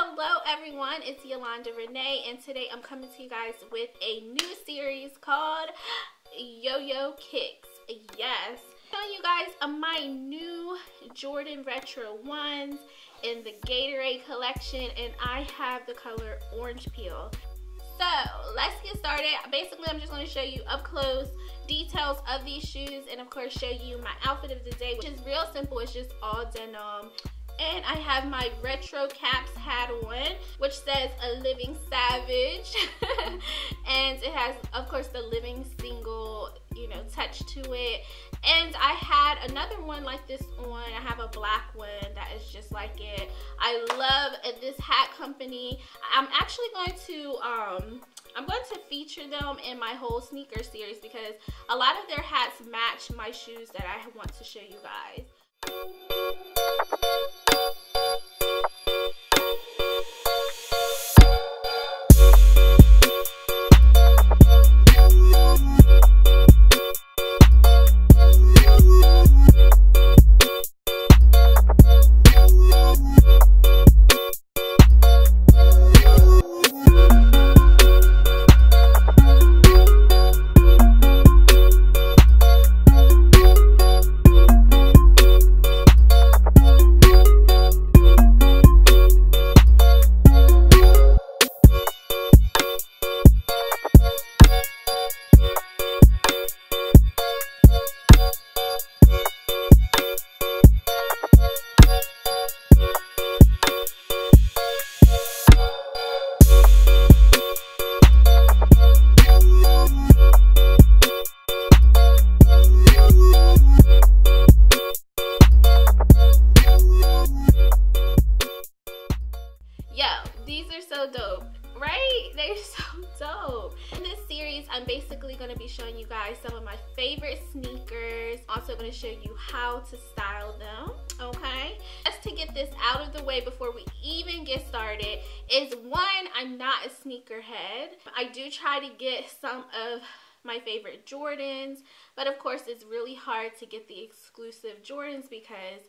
Hello everyone, it's Yolanda Renee, and today I'm coming to you guys with a new series called Yo-Yo Kicks. Yes, showing you guys my new Jordan Retro ones in the Gatorade collection, and I have the color orange peel. So let's get started. Basically, I'm just going to show you up close details of these shoes, and of course show you my outfit of the day, which is real simple. It's just all denim. And I have my retro CAPZ hat on, which says a living savage. And it has, of course, the living single, touch to it. And I had another one like this on. I have a black one that is just like it. I love this hat company. I'm actually going to I'm going to feature them in my whole sneaker series because a lot of their hats match my shoes that I want to show you guys. Dope, right? They're so dope. In this series, I'm basically going to be showing you guys some of my favorite sneakers. Also going to show you how to style them, okay? Just to get this out of the way before we even get started is one, I'm not a sneakerhead. I do try to get some of my favorite Jordans, but of course it's really hard to get the exclusive Jordans because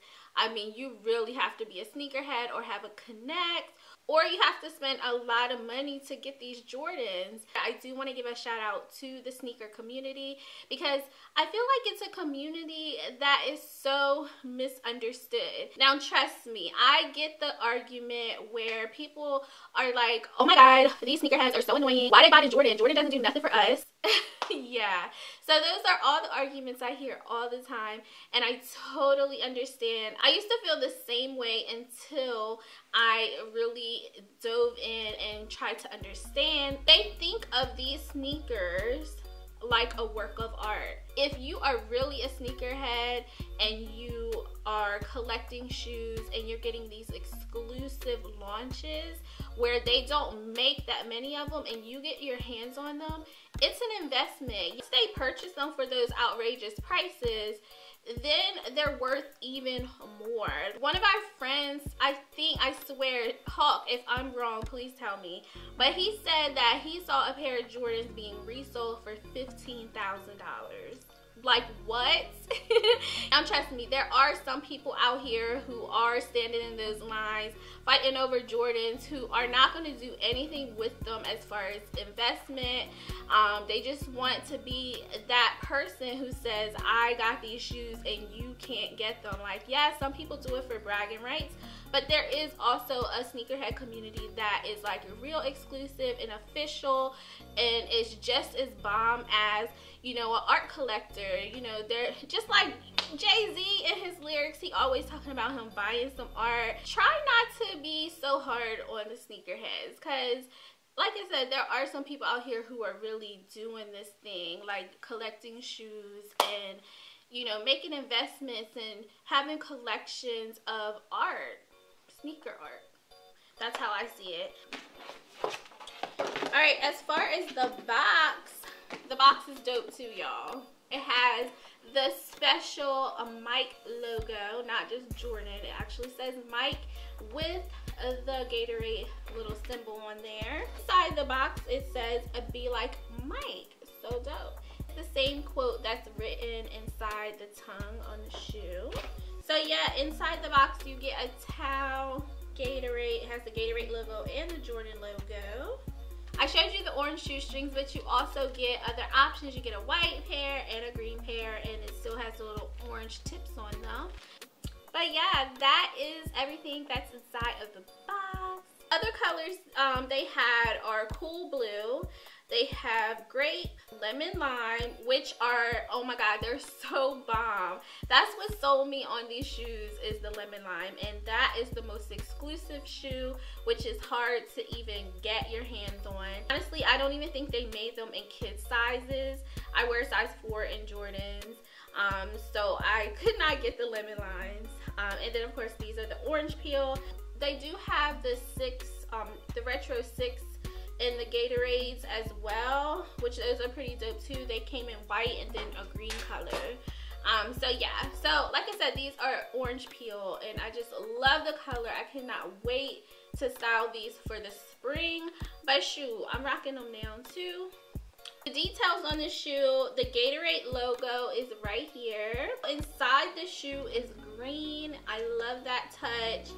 you really have to be a sneakerhead or have a connect, or you have to spend a lot of money to get these Jordans. I do want to give a shout out to the sneaker community because I feel like it's a community that is so misunderstood. Now trust me, I get the argument where people are like, oh my god, these sneakerheads are so annoying. Why they buy the Jordan? Jordan doesn't do nothing for us. Yeah, so those are all the arguments I hear all the time, and I totally understand. I used to feel the same way until I really dove in and tried to understand. They think of these sneakers like a work of art. If you are really a sneakerhead and you are collecting shoes and you're getting these exclusive launches where they don't make that many of them and you get your hands on them, it's an investment. If they purchase them for those outrageous prices, then they're worth even more. One of our friends, I swear, Hawk, if I'm wrong, please tell me, but he said that he saw a pair of Jordans being resold for $15,000. Like, what? Now trust me, there are some people out here who are standing in those lines fighting over Jordans who are not going to do anything with them as far as investment. They just want to be that person who says, I got these shoes and you can't get them. Like, yeah, some people do it for bragging rights, but there is also a sneakerhead community that is like real exclusive and official, and it's just as bomb as, an art collector. They're just like Jay-Z in his lyrics. He always talking about him buying some art. Try not to be so hard on the sneakerheads because, like I said, there are some people out here who are really doing this thing, like collecting shoes and, making investments and having collections of art, sneaker art. That's how I see it. All right, as far as the box is dope too, y'all. It has the special Mike logo, not just Jordan. It actually says Mike with the Gatorade little symbol on there. Inside the box, it says, be like Mike. So dope. It's the same quote that's written inside the tongue on the shoe. So yeah, inside the box you get a towel, Gatorade. It has the Gatorade logo and the Jordan logo. I showed you the orange shoestrings, but you also get other options. You get a white pair and a green pair, and it still has the little orange tips on them. But yeah, that is everything that's inside of the box. Other colors they had are cool blue. They have grape, lemon lime, which are, oh my god, they're so bomb. That's what sold me on these shoes, is the lemon lime, and that is the most exclusive shoe, which is hard to even get your hands on. Honestly, I don't even think they made them in kids sizes. I wear size 4 in Jordans, so I could not get the lemon limes. And then of course these are the orange peel. They do have the retro 6 in the Gatorades as well, which those are pretty dope too. They came in white and then a green color. So yeah, so like I said, these are orange peel, and I just love the color. I cannot wait to style these for the spring. But shoot, I'm rocking them now too. The details on the shoe, the Gatorade logo is right here. Inside the shoe is green. I love that touch.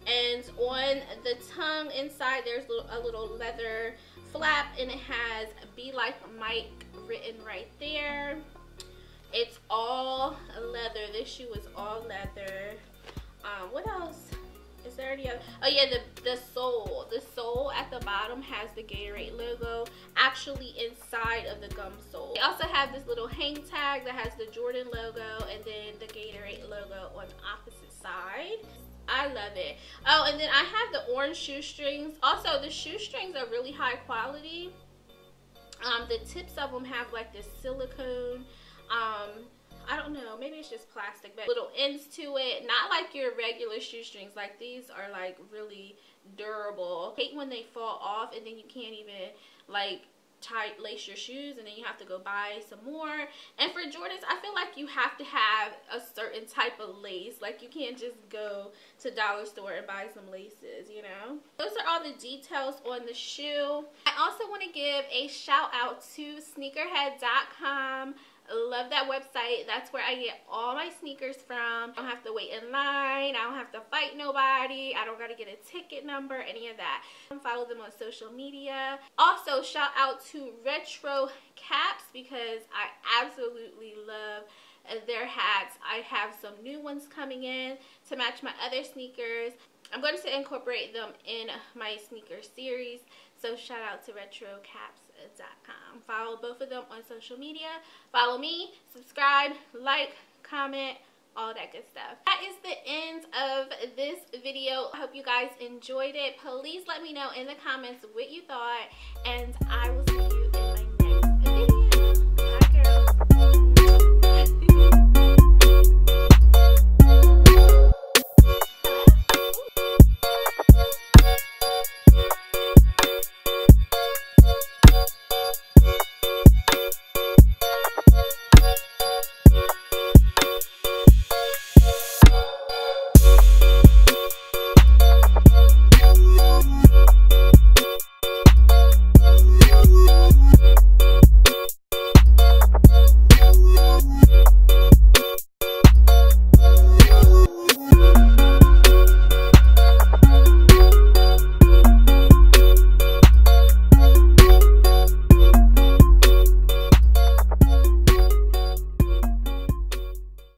And on the tongue inside, there's a little leather flap, and it has "Be Like Mike" written right there. It's all leather. This shoe is all leather. What else? Is there any other? Oh yeah, the sole. The sole at the bottom has the Gatorade logo actually inside of the gum sole. They also have this little hang tag that has the Jordan logo and then the Gatorade logo on the opposite side. I love it. Oh, and then I have the orange shoestrings. Also, the shoestrings are really high quality. The tips of them have like this silicone, I don't know, maybe it's just plastic, but little ends to it. Not like your regular shoestrings. Like, these are like really durable. I hate when they fall off and then you can't even like lace your shoes, and then you have to go buy some more. And for Jordans, I feel like you have to have a certain type of lace. Like, you can't just go to dollar store and buy some laces, you know. Those are all the details on the shoe. I also want to give a shout out to sneakerhead.com. Love that website. That's where I get all my sneakers from. I don't have to wait in line. I don't have to fight nobody. I don't got to get a ticket number, any of that. Follow them on social media. Also, shout out to Retro Caps, because I absolutely love their hats. I have some new ones coming in to match my other sneakers. I'm going to incorporate them in my sneaker series. So shout out to RetroCaps.com. Follow both of them on social media. Follow me, subscribe, like, comment, all that good stuff. That is the end of this video. I hope you guys enjoyed it. Please let me know in the comments what you thought, and I will see you